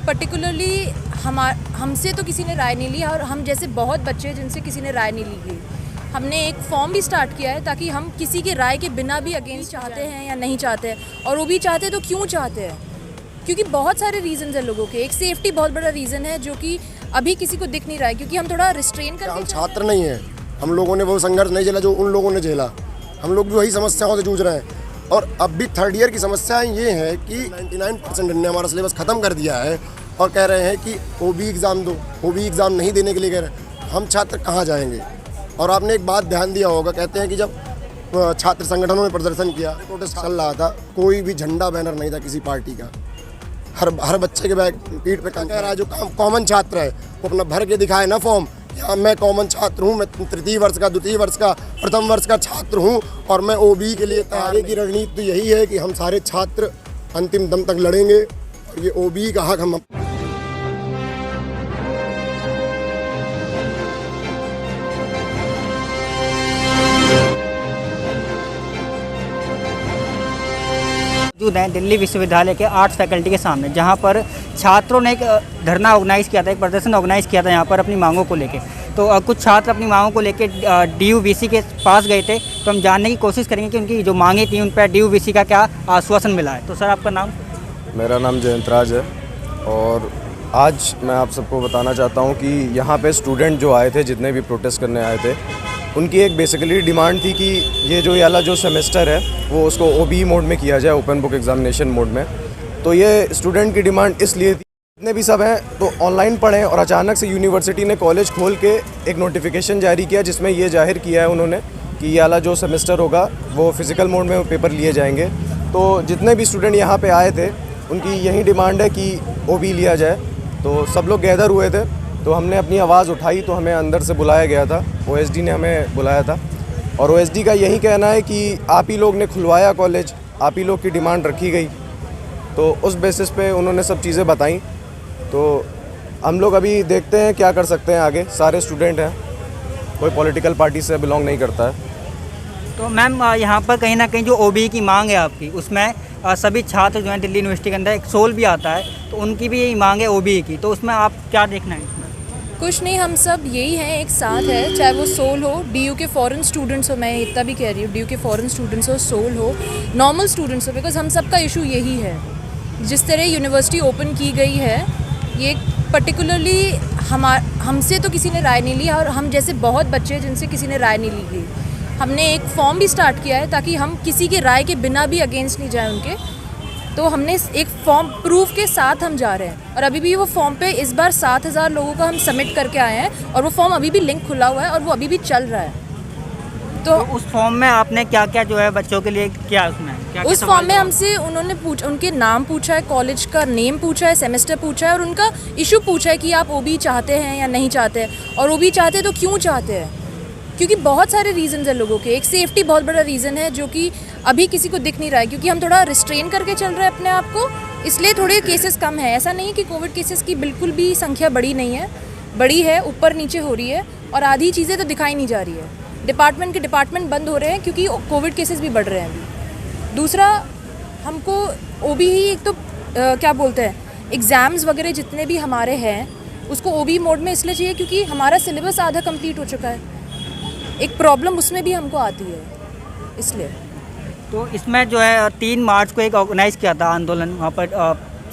Particularly हमसे तो किसी ने राय नहीं ली और हम जैसे बहुत बच्चे हैं जिनसे किसी ने राय नहीं ली गई। हमने एक फॉर्म भी स्टार्ट किया है ताकि हम किसी के राय के बिना भी अगेंस्ट चाहते हैं या नहीं चाहते हैं, और वो भी चाहते हैं तो क्यों चाहते हैं, क्योंकि बहुत सारे रीज़न है लोगों के। एक सेफ्टी बहुत बड़ा रीज़न है जो कि अभी किसी को दिख नहीं रहा है, क्योंकि हम थोड़ा रिस्ट्रेन करके हम छात्र नहीं हैं, हम लोगों ने वो संघर्ष नहीं झेला जो उन लोगों ने झेला। हम लोग भी वही समस्याओं से जूझ रहे हैं। और अब भी थर्ड ईयर की समस्याएं ये है कि 99% ने हमारा सिलेबस ख़त्म कर दिया है और कह रहे हैं कि ओबी एग्ज़ाम दो, ओबी एग्ज़ाम नहीं देने के लिए कह रहे हैं। हम छात्र कहाँ जाएंगे? और आपने एक बात ध्यान दिया होगा, कहते हैं कि जब छात्र संगठनों ने प्रदर्शन किया, प्रोटेस्ट चल रहा था, कोई भी झंडा बैनर नहीं था किसी पार्टी का। हर बच्चे के बैग पीठ पे कह रहा है जो कॉमन छात्र है वो अपना भर के दिखाए ना फॉर्म, हाँ मैं कॉमन छात्र हूँ, मैं तृतीय वर्ष का, द्वितीय वर्ष का, प्रथम वर्ष का छात्र हूँ और मैं ओबी के लिए तैयारी की रणनीति तो यही है कि हम सारे छात्र अंतिम दम तक लड़ेंगे और ये ओबी का हक हम मौजूद हैं दिल्ली विश्वविद्यालय के आर्ट्स फैकल्टी के सामने, जहां पर छात्रों ने एक धरना ऑर्गेनाइज़ किया था, एक प्रदर्शन ऑर्गेनाइज़ किया था यहाँ पर अपनी मांगों को लेके। तो कुछ छात्र अपनी मांगों को लेके DUVC के पास गए थे, तो हम जानने की कोशिश करेंगे कि उनकी जो मांगे थी उन पर DUVC का क्या आश्वासन मिला है। तो सर आपका नाम? मेरा नाम जयंतराज है और आज मैं आप सबको बताना चाहता हूँ कि यहाँ पे स्टूडेंट जो आए थे, जितने भी प्रोटेस्ट करने आए थे, उनकी एक बेसिकली डिमांड थी कि ये जो वाला जो सेमेस्टर है वो उसको OBE मोड में किया जाए, ओपन बुक एग्जामिनेशन मोड में। तो ये स्टूडेंट की डिमांड इसलिए थी, जितने भी सब हैं तो ऑनलाइन पढ़ें, और अचानक से यूनिवर्सिटी ने कॉलेज खोल के एक नोटिफिकेशन जारी किया जिसमें ये जाहिर किया है उन्होंने कि ये वाला जो सेमेस्टर होगा वो फिज़िकल मोड में पेपर लिए जाएंगे। तो जितने भी स्टूडेंट यहाँ पे आए थे उनकी यही डिमांड है कि OBE लिया जाए। तो सब लोग गैदर हुए थे, तो हमने अपनी आवाज़ उठाई, तो हमें अंदर से बुलाया गया था, OSD ने हमें बुलाया था और OSD का यही कहना है कि आप ही लोग ने खुलवाया कॉलेज, आप ही लोग की डिमांड रखी गई। तो उस बेसिस पे उन्होंने सब चीज़ें बताई। तो हम लोग अभी देखते हैं क्या कर सकते हैं आगे। सारे स्टूडेंट हैं, कोई पॉलिटिकल पार्टी से बिलोंग नहीं करता है। तो मैम यहाँ पर कहीं ना कहीं जो OBE की मांग है आपकी, उसमें सभी छात्र जो हैं दिल्ली यूनिवर्सिटी के अंदर एक सोल भी आता है, तो उनकी भी यही मांग है OBE की। तो उसमें आप क्या देखना है? इसमें कुछ नहीं, हम सब यही हैं, एक साथ है, चाहे वो सोल हो, DU के फॉरेन स्टूडेंट्स हो, मैं इतना भी कह रही हूँ, DU के फॉरेन स्टूडेंट्स हो, सोल हो, नॉर्मल स्टूडेंट्स हो, बिकॉज हम सब का इशू यही है। जिस तरह यूनिवर्सिटी ओपन की गई है, ये पर्टिकुलरली हमसे तो किसी ने राय नहीं ली और हम जैसे बहुत बच्चे हैं जिनसे किसी ने राय नहीं ली गई। हमने एक फॉर्म भी स्टार्ट किया है ताकि हम किसी के राय के बिना भी अगेंस्ट नहीं जाए उनके। तो हमने एक फॉर्म प्रूफ के साथ हम जा रहे हैं और अभी भी वो फॉर्म पे इस बार 7,000 लोगों का हम सबमिट करके आए हैं और वो फॉर्म अभी भी लिंक खुला हुआ है और वो अभी भी चल रहा है। तो उस फॉर्म में आपने क्या क्या जो है बच्चों के लिए क्या उसमें क्या उस फॉर्म में हमसे उन्होंने उनके नाम पूछा है, कॉलेज का नेम पूछा है, सेमेस्टर पूछा है और उनका इशू पूछा है कि आप OBE चाहते हैं या नहीं चाहते हैं, और OBE चाहते हैं तो क्यों चाहते हैं, क्योंकि बहुत सारे रीज़न है लोगों के। एक सेफ्टी बहुत बड़ा रीज़न है जो कि अभी किसी को दिख नहीं रहा है, क्योंकि हम थोड़ा रिस्ट्रेन करके चल रहे हैं अपने आप को, इसलिए थोड़े केसेस कम है। ऐसा नहीं कि कोविड केसेस की बिल्कुल भी संख्या बड़ी नहीं है, बड़ी है, ऊपर नीचे हो रही है और आधी चीज़ें तो दिखाई नहीं जा रही है। डिपार्टमेंट बंद हो रहे हैं क्योंकि कोविड केसेस भी बढ़ रहे हैं अभी। दूसरा, हमको OBE ही एक तो क्या बोलते हैं, एग्ज़ाम्स वगैरह जितने भी हमारे हैं उसको OBE मोड में इसलिए चाहिए क्योंकि हमारा सिलेबस आधा कंप्लीट हो चुका है। एक प्रॉब्लम उसमें भी हमको आती है इसलिए। तो इसमें जो है 3 मार्च को एक ऑर्गेनाइज़ किया था आंदोलन वहाँ पर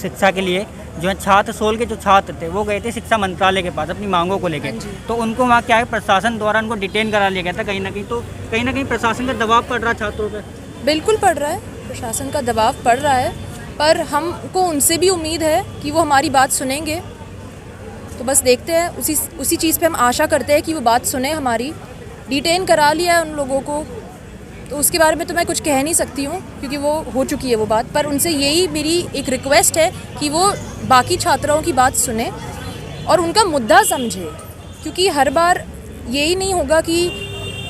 शिक्षा के लिए, जो है छात्र सोल के जो छात्र थे वो गए थे शिक्षा मंत्रालय के पास अपनी मांगों को लेकर। तो उनको वहाँ क्या है, प्रशासन द्वारा उनको डिटेन करा लिया गया था कहीं ना कहीं। तो कहीं ना कहीं प्रशासन का दबाव पड़ रहा है छात्रों पर। बिल्कुल पड़ रहा है, प्रशासन का दबाव पड़ रहा है, पर हमको उनसे भी उम्मीद है कि वो हमारी बात सुनेंगे। तो बस देखते हैं, उसी चीज़ पे हम आशा करते हैं कि वो बात सुने हमारी। डिटेन करा लिया है उन लोगों को, तो उसके बारे में तो मैं कुछ कह नहीं सकती हूँ क्योंकि वो हो चुकी है वो बात। पर उनसे यही मेरी एक रिक्वेस्ट है कि वो बाकी छात्राओं की बात सुने और उनका मुद्दा समझे, क्योंकि हर बार यही नहीं होगा कि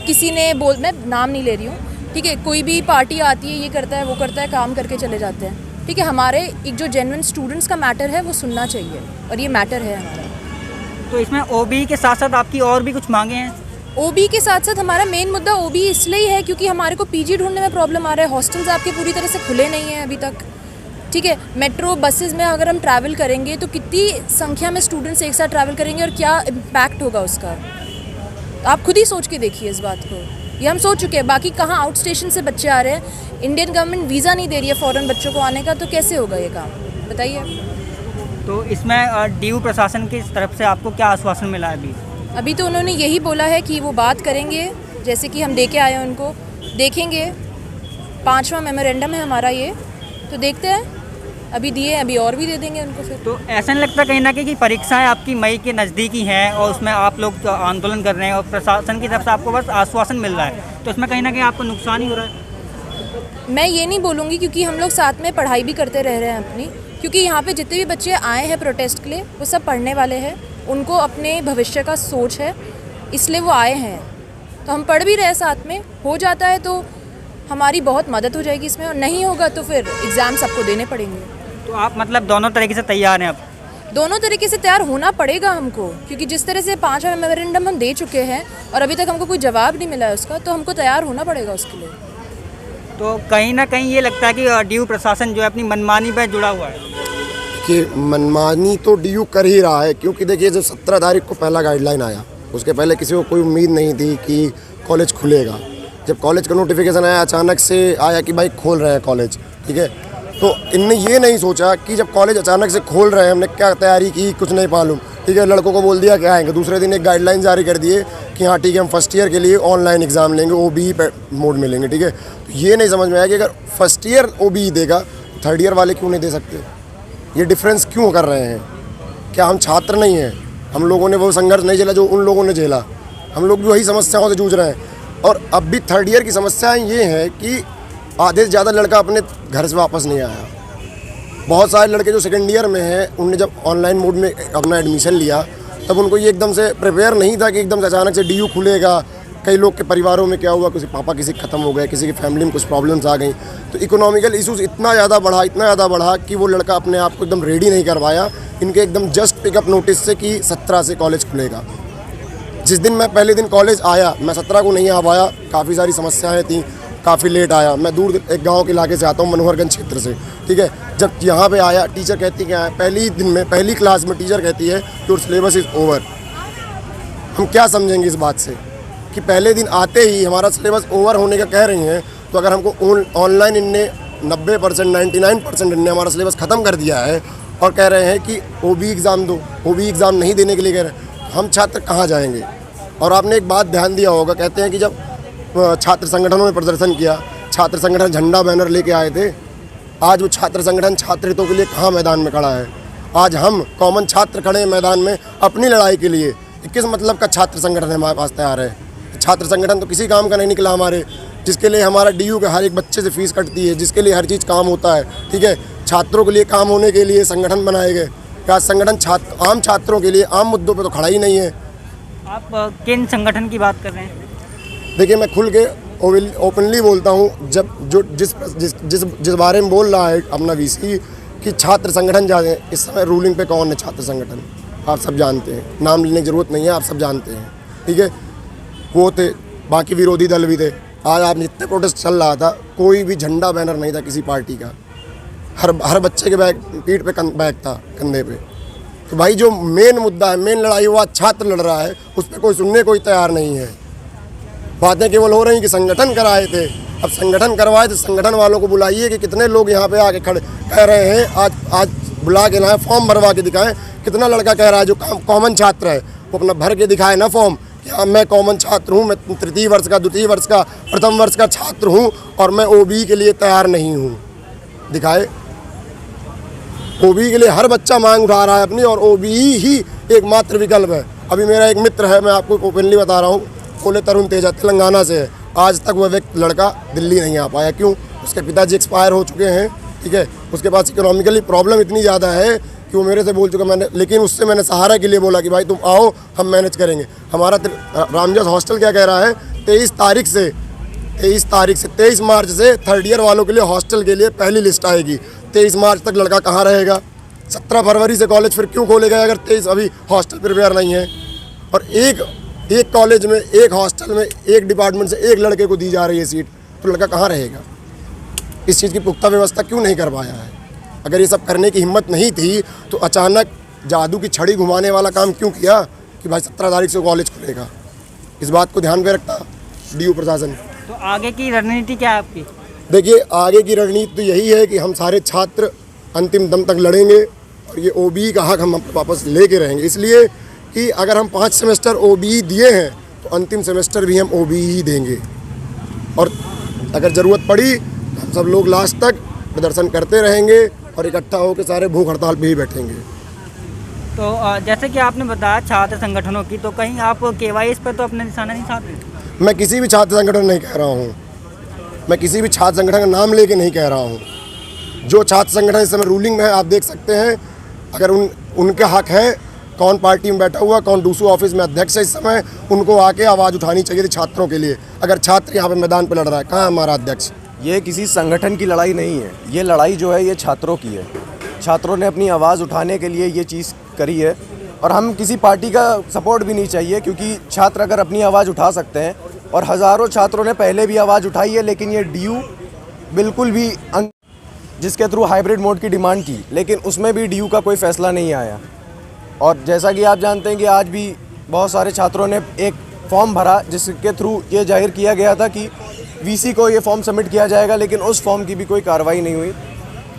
किसी ने मैं नाम नहीं ले रही हूँ, ठीक है, कोई भी पार्टी आती है, ये करता है, वो करता है, काम करके चले जाते हैं, ठीक है। हमारे एक जो जेन्युइन स्टूडेंट्स का मैटर है वो सुनना चाहिए और ये मैटर है हमारा। तो इसमें OBE के साथ साथ आपकी और भी कुछ मांगे हैं? OBE के साथ साथ हमारा मेन मुद्दा OBE इसलिए है क्योंकि हमारे को PG ढूंढने में प्रॉब्लम आ रहा है। हॉस्टल्स आपके पूरी तरह से खुले नहीं हैं अभी तक, ठीक है, मेट्रो बसेस में अगर हम ट्रैवल करेंगे तो कितनी संख्या में स्टूडेंट्स एक साथ ट्रैवल करेंगे और क्या इम्पैक्ट होगा उसका, आप खुद ही सोच के देखिए इस बात को। ये हम सोच चुके हैं, बाकी कहाँ आउट स्टेशन से बच्चे आ रहे हैं, इंडियन गवर्नमेंट वीज़ा नहीं दे रही है फॉरेन बच्चों को आने का, तो कैसे होगा ये काम, बताइए। तो इसमें डीयू प्रशासन की तरफ से आपको क्या आश्वासन मिला है अभी तो उन्होंने यही बोला है कि वो बात करेंगे, जैसे कि हम दे के आए हैं उनको, देखेंगे। 5वां मेमोरेंडम है हमारा ये, तो देखते हैं, अभी दिए, अभी और भी दे देंगे उनको फिर। तो ऐसा नहीं लगता कहीं ना कहीं कि परीक्षाएं आपकी मई के नज़दीक ही हैं और उसमें आप लोग आंदोलन कर रहे हैं और प्रशासन की तरफ से आपको बस आश्वासन मिल रहा है, तो इसमें कहीं ना कहीं आपको नुकसान ही हो रहा है? मैं ये नहीं बोलूँगी, क्योंकि हम लोग साथ में पढ़ाई भी करते रह रहे हैं अपनी, क्योंकि यहाँ पे जितने भी बच्चे आए हैं प्रोटेस्ट के लिए वो सब पढ़ने वाले हैं, उनको अपने भविष्य का सोच है, इसलिए वो आए हैं। तो हम पढ़ भी रहे हैं साथ में, हो जाता है तो हमारी बहुत मदद हो जाएगी इसमें, और नहीं होगा तो फिर एग्ज़ाम सबको देने पड़ेंगे। तो आप मतलब दोनों तरीके से तैयार हैं अब? दोनों तरीके से तैयार होना पड़ेगा हमको, क्योंकि जिस तरह से 5वां मेमोरेंडम हम दे चुके हैं और अभी तक हमको कोई जवाब नहीं मिला है उसका, तो हमको तैयार होना पड़ेगा उसके लिए। तो कहीं ना कहीं ये लगता है कि डीयू प्रशासन जो है अपनी मनमानी पर जुड़ा हुआ है कि मनमानी तो डीयू कर ही रहा है, क्योंकि देखिए जब 17 तारीख को पहला गाइडलाइन आया, उसके पहले किसी को कोई उम्मीद नहीं थी कि कॉलेज खुलेगा। जब कॉलेज का नोटिफिकेशन आया, अचानक से आया कि भाई खोल रहे हैं कॉलेज, ठीक है, तो इनने ये नहीं सोचा कि जब कॉलेज अचानक से खोल रहे हैं, हमने क्या तैयारी की कुछ नहीं मालूम, ठीक है, लड़कों को बोल दिया कि आएंगे, दूसरे दिन एक गाइडलाइन जारी कर दिए कि हाँ ठीक है हम फर्स्ट ईयर के लिए ऑनलाइन एग्ज़ाम लेंगे, OBE मोड में लेंगे, ठीक है। तो ये नहीं समझ में आया कि अगर फर्स्ट ईयर OBE देगा, थर्ड ईयर वाले क्यों नहीं दे सकते, ये डिफरेंस क्यों कर रहे हैं? क्या हम छात्र नहीं हैं? हम लोगों ने वो संघर्ष नहीं झेला जो उन लोगों ने झेला, हम लोग भी वही समस्याओं से जूझ रहे हैं। और अब भी थर्ड ईयर की समस्याएं ये हैं कि आधे से ज़्यादा लड़का अपने घर से वापस नहीं आया। बहुत सारे लड़के जो सेकेंड ईयर में हैं, उनने जब ऑनलाइन मोड में अपना एडमिशन लिया तब उनको ये एकदम से प्रिपेयर नहीं था कि एकदम से अचानक से DU खुलेगा। कई लोग के परिवारों में क्या हुआ, किसी पापा किसी ख़त्म हो गए, किसी की फैमिली में कुछ प्रॉब्लम्स आ गई, तो इकोनॉमिकल इश्यूज़ इतना ज़्यादा बढ़ा कि वो लड़का अपने आप को एकदम रेडी नहीं कर पाया। इनके एकदम जस्ट पिकअप नोटिस से कि 17 से कॉलेज खुलेगा। जिस दिन मैं पहले दिन कॉलेज आया, मैं 17 को नहीं आ पाया, काफ़ी सारी समस्याएं थी, काफ़ी लेट आया। मैं दूर एक गांव के इलाके से आता हूं, मनोहरगंज क्षेत्र से, ठीक है। जब यहाँ पे आया, टीचर कहती क्या है, पहली दिन में पहली क्लास में टीचर कहती है योर सिलेबस इज़ ओवर। हम क्या समझेंगे इस बात से कि पहले दिन आते ही हमारा सिलेबस ओवर होने का कह रही हैं, तो अगर हमको ऑनलाइन इनने 90% 99% इनने हमारा सिलेबस ख़त्म कर दिया है और कह रहे हैं कि OBE एग्ज़ाम दो, OBE एग्ज़ाम नहीं देने के लिए कह रहे हैं, हम छात्र कहाँ जाएंगे? और आपने एक बात ध्यान दिया होगा, कहते हैं कि जब छात्र संगठनों ने प्रदर्शन किया, छात्र संगठन झंडा बैनर लेके आए थे, आज वो छात्र संगठन छात्र हितों के लिए कहाँ मैदान में खड़ा है? आज हम कॉमन छात्र खड़े हैं मैदान में अपनी लड़ाई के लिए। किस मतलब का छात्र संगठन हमारे पास तैयार है? छात्र संगठन तो किसी काम का नहीं निकला हमारे, जिसके लिए हमारा DU के हर एक बच्चे से फीस कटती है, जिसके लिए हर चीज़ काम होता है, ठीक है। छात्रों के लिए काम होने के लिए संगठन बनाए गए, क्या संगठन आम छात्रों के लिए आम मुद्दों पे तो खड़ा ही नहीं है। आप किन संगठन की बात कर रहे हैं? देखिए मैं खुल के ओपनली बोलता हूँ, जब जो जिस बारे में बोल रहा है अपना VC कि छात्र संगठन ज़्यादा है, इस समय रूलिंग पे कौन है छात्र संगठन? आप सब जानते हैं, नाम लेने की ज़रूरत नहीं है, आप सब जानते हैं, ठीक है। वो थे, बाकी विरोधी दल भी थे। आज आप जितने प्रोटेस्ट चल रहा था, कोई भी झंडा बैनर नहीं था किसी पार्टी का, हर बच्चे के पीठ पे बैग था, कंधे पे। तो भाई जो मेन मुद्दा है, मेन लड़ाई हुआ छात्र लड़ रहा है, उस पर कोई सुनने कोई तैयार नहीं है। बातें केवल हो रही कि संगठन कराए थे, अब संगठन करवाए तो संगठन वालों को बुलाइए कि कितने लोग यहाँ पे आके खड़े कह रहे हैं, आज बुला के लाएं, फॉर्म भरवा के दिखाएं। कितना लड़का कह रहा है जो कॉमन छात्र है, वो अपना भर के दिखाए ना फॉर्म कि हाँ मैं कॉमन छात्र हूँ, मैं तृतीय वर्ष का, द्वितीय वर्ष का, प्रथम वर्ष का छात्र हूँ और मैं OBE के लिए तैयार नहीं हूँ, दिखाए। OBE के लिए हर बच्चा मांग उठा रहा है अपनी, और OBE ही एकमात्र विकल्प है। अभी मेरा एक मित्र है, मैं आपको ओपनली बता रहा हूँ, बोले तरुण तेजा, तेलंगाना से है, आज तक वह व्यक्ति लड़का दिल्ली नहीं आ पाया। क्यों? उसके पिताजी एक्सपायर हो चुके हैं, ठीक है, उसके पास इकोनॉमिकली प्रॉब्लम इतनी ज़्यादा है कि वो मेरे से बोल चुका, लेकिन उससे मैंने सहारा के लिए बोला कि भाई तुम आओ, हम मैनेज करेंगे। हमारा रामजस हॉस्टल क्या कह रहा है, 23 मार्च से थर्ड ईयर वालों के लिए हॉस्टल के लिए पहली लिस्ट आएगी। 23 मार्च तक लड़का कहाँ रहेगा? 17 फरवरी से कॉलेज फिर क्यों खोलेगा अगर 23 अभी हॉस्टल प्रिपेयर नहीं है? और एक कॉलेज में, एक हॉस्टल में, एक डिपार्टमेंट से एक लड़के को दी जा रही है सीट, तो लड़का कहाँ रहेगा? इस चीज़ की पुख्ता व्यवस्था क्यों नहीं कर पाया है? अगर ये सब करने की हिम्मत नहीं थी तो अचानक जादू की छड़ी घुमाने वाला काम क्यों किया कि भाई 17 तारीख से कॉलेज खुलेगा। इस बात को ध्यान में रखता DU प्रशासन। तो आगे की रणनीति क्या है आपकी? देखिए आगे की रणनीति तो यही है कि हम सारे छात्र अंतिम दम तक लड़ेंगे और ये OBE का हक हम वापस लेके रहेंगे, इसलिए कि अगर हम 5 सेमेस्टर OBE दिए हैं तो अंतिम सेमेस्टर भी हम OBE ही देंगे और अगर ज़रूरत पड़ी तो हम सब लोग लास्ट तक प्रदर्शन करते रहेंगे और इकट्ठा होकर सारे भूख हड़ताल पे ही बैठेंगे। तो जैसे कि आपने बताया छात्र संगठनों की, तो कहीं आप KYS पर तो अपने निशाना नहीं साधते? मैं किसी भी छात्र संगठन नहीं कह रहा हूँ, मैं किसी भी छात्र संगठन का नाम लेके नहीं कह रहा हूँ। जो छात्र संगठन इस समय रूलिंग में है आप देख सकते हैं, अगर उनके हक है, कौन पार्टी में बैठा हुआ, कौन DSU ऑफिस में अध्यक्ष है इस समय, उनको आके आवाज़ उठानी चाहिए थी छात्रों के लिए। अगर छात्र यहाँ पे मैदान पर लड़ रहा है, कहाँ है हमारा अध्यक्ष? ये किसी संगठन की लड़ाई नहीं है, ये लड़ाई जो है ये छात्रों की है। छात्रों ने अपनी आवाज़ उठाने के लिए ये चीज़ करी है और हम किसी पार्टी का सपोर्ट भी नहीं चाहिए, क्योंकि छात्र अगर अपनी आवाज़ उठा सकते हैं और हज़ारों छात्रों ने पहले भी आवाज़ उठाई है, लेकिन ये DU बिल्कुल भी जिसके थ्रू हाइब्रिड मोड की डिमांड की, लेकिन उसमें भी DU का कोई फ़ैसला नहीं आया। और जैसा कि आप जानते हैं कि आज भी बहुत सारे छात्रों ने एक फॉर्म भरा जिसके थ्रू ये जाहिर किया गया था कि VC को ये फॉर्म सबमिट किया जाएगा, लेकिन उस फॉर्म की भी कोई कार्रवाई नहीं हुई।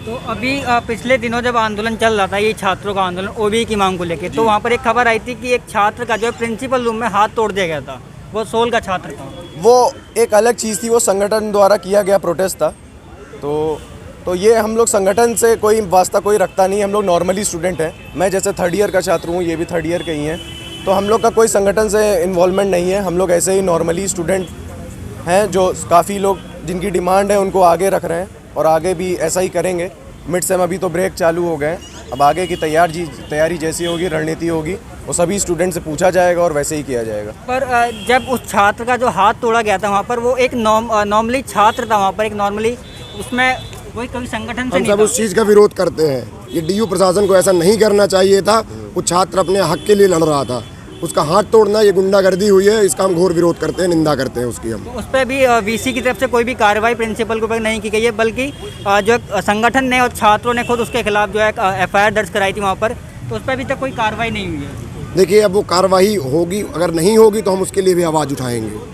तो अभी पिछले दिनों जब आंदोलन चल रहा था, ये छात्रों का आंदोलन OBE की मांग को लेके, तो वहाँ पर एक खबर आई थी कि एक छात्र का जो है प्रिंसिपल रूम में हाथ तोड़ दिया गया था, वो 16 का छात्र था। वो एक अलग चीज़ थी, वो संगठन द्वारा किया गया प्रोटेस्ट था। तो ये हम लोग संगठन से कोई वास्ता कोई रखता नहीं, हम लोग नॉर्मली स्टूडेंट हैं। मैं जैसे 3rd ईयर का छात्र हूँ, ये भी 3rd ईयर के ही हैं, तो हम लोग का कोई संगठन से इन्वॉल्वमेंट नहीं है। हम लोग ऐसे ही नॉर्मली स्टूडेंट हैं, जो काफ़ी लोग जिनकी डिमांड है उनको आगे रख रहे हैं और आगे भी ऐसा ही करेंगे। मिड सेम अभी तो ब्रेक चालू हो गए, अब आगे की तैयारी जैसी होगी, रणनीति होगी, वो सभी स्टूडेंट से पूछा जाएगा और वैसे ही किया जाएगा। पर जब उस छात्र का जो हाथ तोड़ा गया था वहाँ पर, वो एक नॉर्मली छात्र था वहाँ पर, एक नॉर्मली, उसमें कोई कोई संगठन से हम नहीं सब था। उस चीज़ का विरोध करते हैं। ये DU प्रशासन को ऐसा नहीं करना चाहिए था। वो छात्र अपने हक के लिए लड़ रहा था, उसका हाथ तोड़ना ये गुंडागर्दी हुई है, इसका हम घोर विरोध करते हैं, निंदा करते हैं उसकी हम। तो उस पर भी VC की तरफ से कोई भी कार्रवाई प्रिंसिपल के ऊपर नहीं की गई है, बल्कि जो संगठन ने और छात्रों ने खुद उसके खिलाफ जो है FIR दर्ज कराई थी वहाँ पर, तो उस पर अभी तक कोई कार्रवाई नहीं हुई है। देखिए अब वो कार्रवाई होगी, अगर नहीं होगी तो हम उसके लिए भी आवाज़ उठाएंगे।